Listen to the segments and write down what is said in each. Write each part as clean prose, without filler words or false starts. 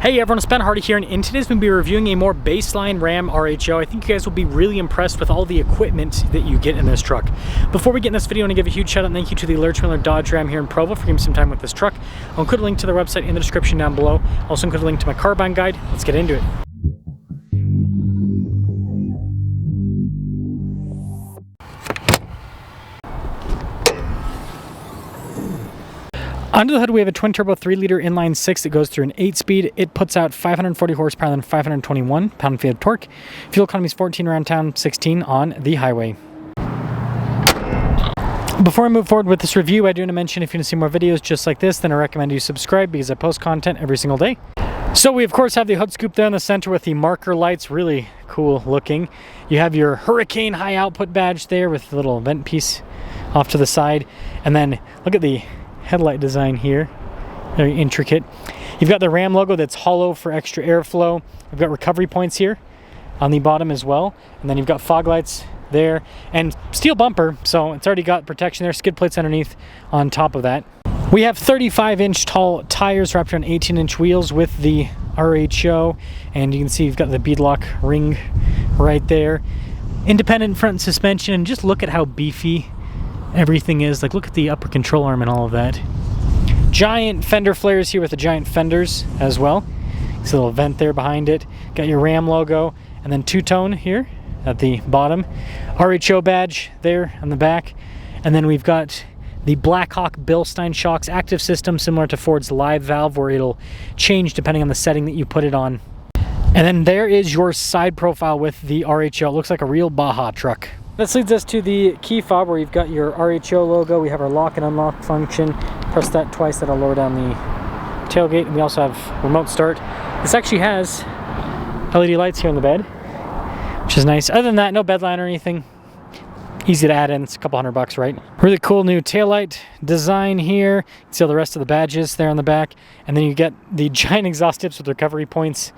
Hey everyone, it's Ben Hardy here, and in today's we'll be reviewing a more baseline Ram RHO. I think you guys will be really impressed with all the equipment that you get in this truck. Before we get in this video, I want to give a huge shout out and thank you to the Alert Trailer Dodge Ram here in Provo for giving me some time with this truck. I'll include a link to the website in the description down below. I'll also include a link to my car buying guide. Let's get into it. Under the hood, we have a twin-turbo 3-liter inline-6 that goes through an 8-speed. It puts out 540 horsepower and 521 pound-feet of torque. Fuel economy is 14 around town, 16 on the highway. Before I move forward with this review, I do want to mention if you want to see more videos just like this, then I recommend you subscribe because I post content every single day. So we, of course, have the hood scoop there in the center with the marker lights, really cool looking. You have your Hurricane high output badge there with the little vent piece off to the side. And then look at the headlight design here, very intricate. You've got the Ram logo that's hollow for extra airflow. We've got recovery points here on the bottom as well, and then you've got fog lights there and steel bumper, so it's already got protection there, skid plates underneath on top of that. We have 35-inch tall tires wrapped around 18-inch wheels with the RHO, and you can see you've got the beadlock ring right there. Independent front suspension, and just look at how beefy everything is. Like, look at the upper control arm and all of that. Giant fender flares here with the giant fenders as well. There's a little vent there behind it. Got your Ram logo, and then two-tone here at the bottom. RHO badge there on the back. And then we've got the Blackhawk Bilstein shocks, active system similar to Ford's live valve, where it'll change depending on the setting that you put it on. And then there is your side profile with the RHO. It looks like a real Baja truck. This leads us to the key fob where you've got your RHO logo. We have our lock and unlock function. Press that twice, that'll lower down the tailgate. And we also have remote start. This actually has LED lights here on the bed, which is nice. Other than that, no bed line or anything. Easy to add in, it's a couple $100, right? Really cool new taillight design here. You can see all the rest of the badges there on the back. And then you get the giant exhaust tips with recovery points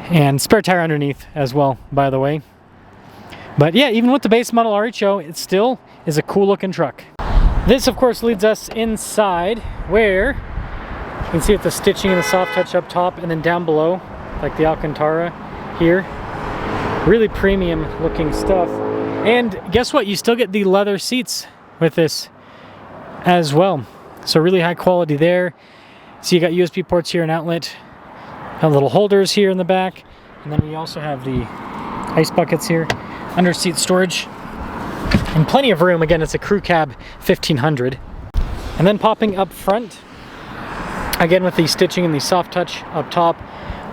and spare tire underneath as well, by the way. But yeah, even with the base model RHO, it still is a cool looking truck. This, of course, leads us inside where you can see with the stitching and the soft touch up top, and then down below, like the Alcantara here. Really premium looking stuff. And guess what? You still get the leather seats with this as well. So really high quality there. So you got USB ports here and outlet. Got little holders here in the back. And then we also have the ice buckets here. Under seat storage and plenty of room. Again, it's a crew cab 1500. And then popping up front, again with the stitching and the soft touch up top,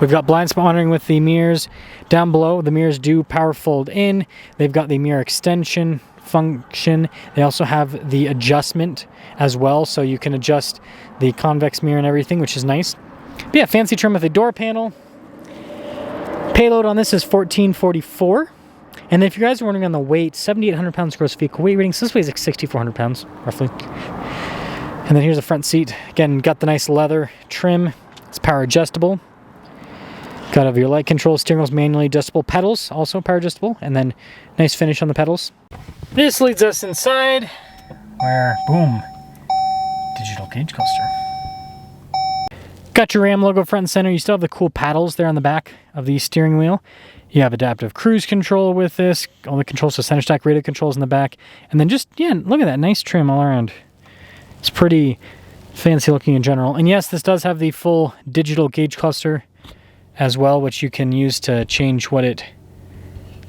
we've got blind spot monitoring with the mirrors. Down below, the mirrors do power fold in. They've got the mirror extension function. They also have the adjustment as well, so you can adjust the convex mirror and everything, which is nice. But yeah, fancy trim with a door panel. Payload on this is 1444. And if you guys are wondering on the weight, 7,800 pounds gross vehicle weight rating. So this weighs like 6,400 pounds, roughly. And then here's the front seat. Again, got the nice leather trim. It's power adjustable. Got over your light control, steering wheel's manually adjustable, pedals also power adjustable, and then nice finish on the pedals. This leads us inside where, boom, digital gauge cluster. Got your Ram logo front and center. You still have the cool paddles there on the back of the steering wheel. You have adaptive cruise control with this. All the controls, so center stack radio controls in the back. And then just, yeah, look at that. Nice trim all around. It's pretty fancy looking in general. And yes, this does have the full digital gauge cluster as well, which you can use to change what it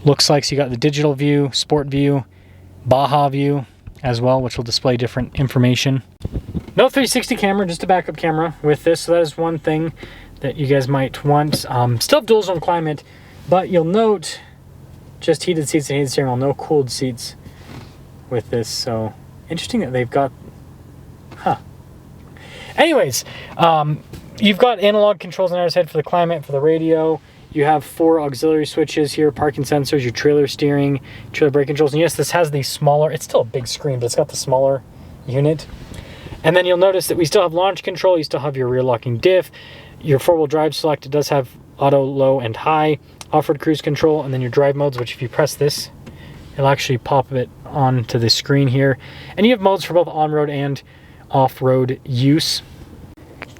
looks like. So you got the digital view, sport view, Baja view as well, which will display different information. No 360 camera, just a backup camera with this. So that is one thing that you guys might want. Still have dual zone climate. But you'll note just heated seats and heated steering wheel, no cooled seats with this. So interesting that they've got, Anyways, you've got analog controls on the other side for the climate, for the radio. You have 4 auxiliary switches here, parking sensors, your trailer steering, trailer brake controls. And yes, this has the smaller, it's still a big screen, but it's got the smaller unit. And then you'll notice that we still have launch control. You still have your rear locking diff, your 4-wheel drive select. It does have auto, low, and high. Off-road cruise control, and then your drive modes, which if you press this, it'll actually pop it onto the screen here. And you have modes for both on-road and off-road use.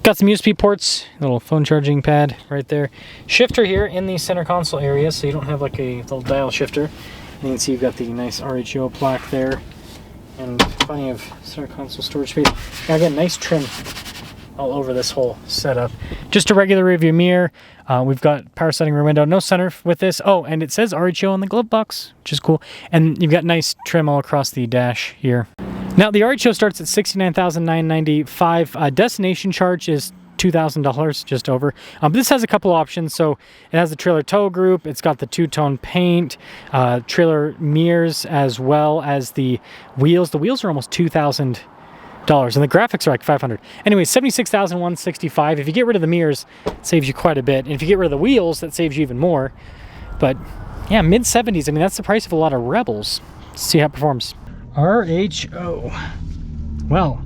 Got some USB ports, little phone charging pad right there. Shifter here in the center console area, so you don't have like a little dial shifter. And you can see you've got the nice RHO plaque there, and plenty of center console storage space. Now again, nice trim all over this whole setup. Just a regular rear view mirror. We've got power setting rear window, no center with this. Oh, and it says RHO on the glove box, which is cool. And you've got nice trim all across the dash here. Now the RHO starts at $69,995. Destination charge is $2,000, just over. This has a couple options. So it has the trailer tow group. It's got the two-tone paint, trailer mirrors, as well as the wheels. The wheels are almost $2,000, and the graphics are like $500. Anyway, $76,165. If you get rid of the mirrors, it saves you quite a bit. And if you get rid of the wheels, that saves you even more. But yeah, mid-70s. I mean, that's the price of a lot of Rebels. Let's see how it performs. RHO. Well,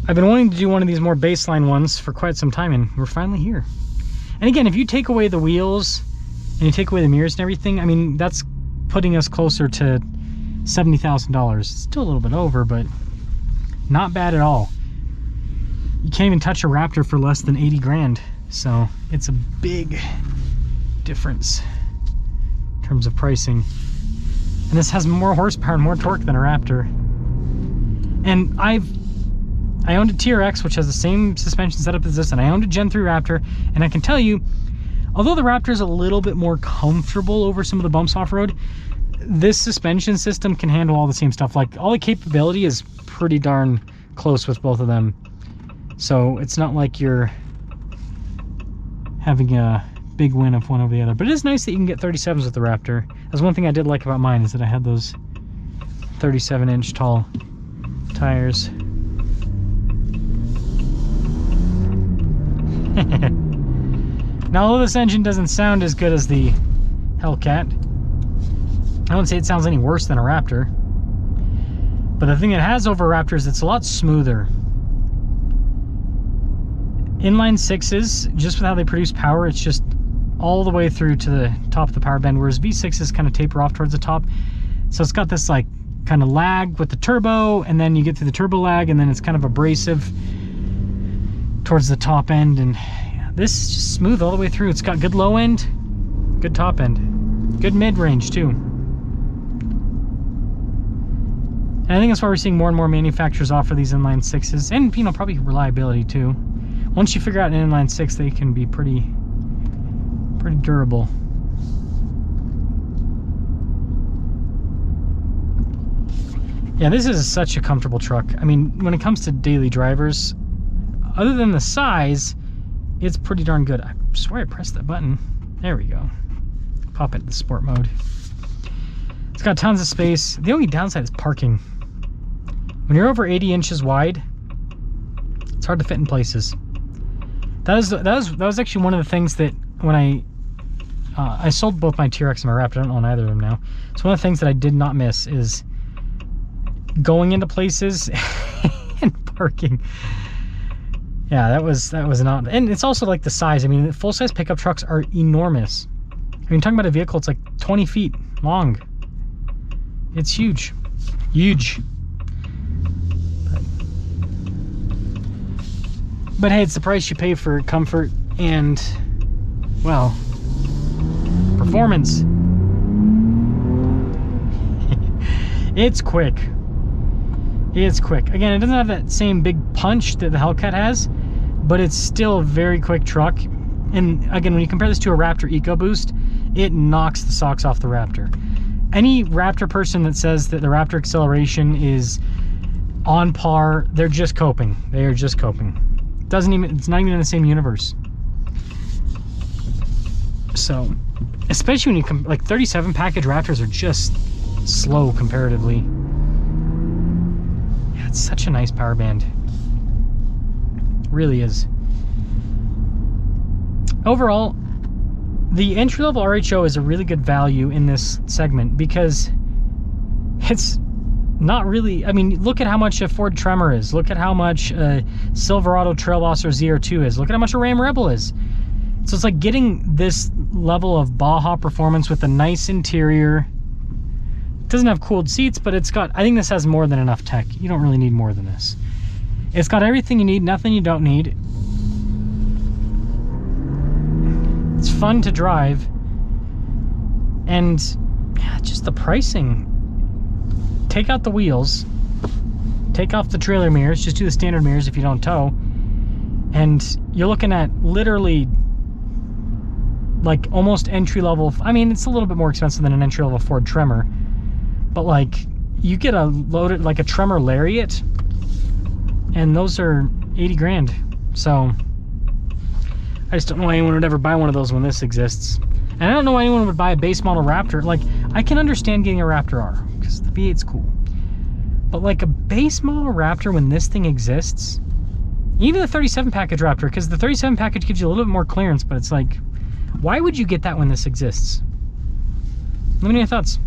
I've been wanting to do one of these more baseline ones for quite some time, and we're finally here. And again, if you take away the wheels and you take away the mirrors and everything, I mean, that's putting us closer to $70,000. Still a little bit over, but not bad at all. You can't even touch a Raptor for less than 80 grand. So it's a big difference in terms of pricing. And this has more horsepower and more torque than a Raptor. And I owned a TRX, which has the same suspension setup as this, and I owned a Gen 3 Raptor, and I can tell you, although the Raptor is a little bit more comfortable over some of the bumps off-road, this suspension system can handle all the same stuff. Like, all the capability is pretty darn close with both of them. So it's not like you're having a big win of one over the other. But it is nice that you can get 37s with the Raptor. That's one thing I did like about mine, is that I had those 37-inch tall tires. Now, although this engine doesn't sound as good as the Hellcat, I wouldn't say it sounds any worse than a Raptor. But the thing it has over Raptor is it's a lot smoother. Inline sixes, just with how they produce power, it's just all the way through to the top of the power band, whereas V6s kind of taper off towards the top. So it's got this like kind of lag with the turbo, and then you get through the turbo lag, and then it's kind of abrasive towards the top end. And yeah, this is just smooth all the way through. It's got good low end, good top end, good mid range too. And I think that's why we're seeing more and more manufacturers offer these inline sixes, and you know, probably reliability too. Once you figure out an inline six, they can be pretty durable. Yeah, this is such a comfortable truck. I mean, when it comes to daily drivers, other than the size, it's pretty darn good. I swear I pressed that button. There we go. Pop it in the sport mode. It's got tons of space. The only downside is parking. When you're over 80 inches wide, it's hard to fit in places. That was actually one of the things that when I sold both my TRX and my Raptor. I don't own either of them now. So one of the things that I did not miss is going into places and parking. Yeah, that was not, and it's also like the size. I mean, full-size pickup trucks are enormous. I mean, talking about a vehicle, it's like 20 feet long. It's huge, huge. But hey, it's the price you pay for comfort and, well, performance. It's quick. It's quick. Again, it doesn't have that same big punch that the Hellcat has, but it's still a very quick truck. And again, when you compare this to a Raptor EcoBoost, it knocks the socks off the Raptor. Any Raptor person that says that the Raptor acceleration is on par, they're just coping. They are just coping. It's not even in the same universe. So, especially when you like 37 package Raptors are just slow comparatively. Yeah, it's such a nice power band. It really is. Overall, the entry-level RHO is a really good value in this segment because it's not really, I mean, look at how much a Ford Tremor is. Look at how much a Silverado Trailblazer ZR2 is. Look at how much a Ram Rebel is. So it's like getting this level of Baja performance with a nice interior Doesn't have cooled seats, but it's got, I think this has more than enough tech. You don't really need more than this. It's got everything you need, nothing you don't need. It's fun to drive. And yeah, just the pricing. Take out the wheels, take off the trailer mirrors, just do the standard mirrors if you don't tow, and you're looking at literally like almost entry level. I mean, it's a little bit more expensive than an entry level Ford Tremor, but like you get a loaded, like a Tremor Lariat, and those are 80 grand. So I just don't know why anyone would ever buy one of those when this exists. And I don't know why anyone would buy a base model Raptor. Like, I can understand getting a Raptor R, because the V8's cool. But like a base model Raptor when this thing exists, even the 37 package Raptor, because the 37 package gives you a little bit more clearance, but it's like, why would you get that when this exists? Let me know your thoughts.